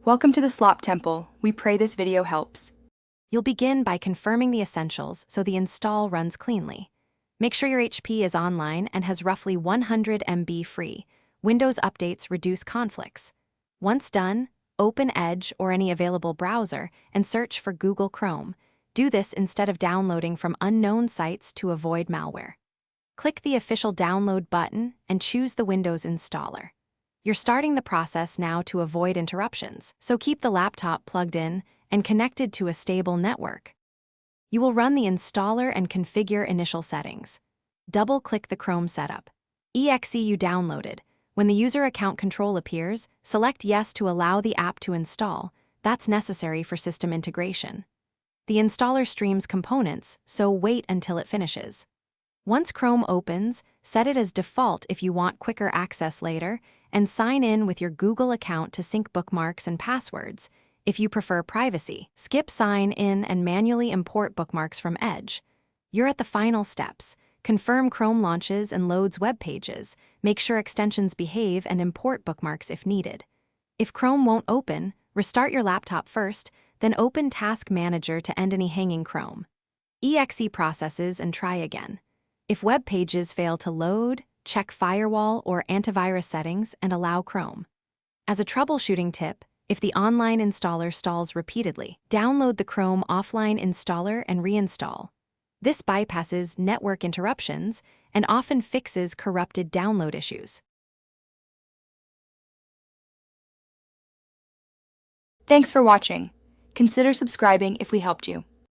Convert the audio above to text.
Welcome to the Slop Temple. We pray this video helps. You'll begin by confirming the essentials so the install runs cleanly. Make sure your HP is online and has roughly 100 MB free. Windows updates reduce conflicts. Once done, open Edge or any available browser and search for Google Chrome. Do this instead of downloading from unknown sites to avoid malware. Click the official download button and choose the Windows installer. You're starting the process now to avoid interruptions, so keep the laptop plugged in and connected to a stable network. You will run the installer and configure initial settings. Double-click the Chrome setup. Exe you downloaded. When the user account control appears, select Yes to allow the app to install. That's necessary for system integration. The installer streams components, so wait until it finishes. Once Chrome opens, set it as default if you want quicker access later, and sign in with your Google account to sync bookmarks and passwords. If you prefer privacy, skip sign in and manually import bookmarks from Edge. You're at the final steps. Confirm Chrome launches and loads web pages. Make sure extensions behave and import bookmarks if needed. If Chrome won't open, restart your laptop first, then open Task Manager to end any hanging Chrome. Exe processes and try again. If web pages fail to load, check firewall or antivirus settings and allow Chrome. As a troubleshooting tip, if the online installer stalls repeatedly, download the Chrome offline installer and reinstall. This bypasses network interruptions and often fixes corrupted download issues. Thanks for watching. Consider subscribing if we helped you.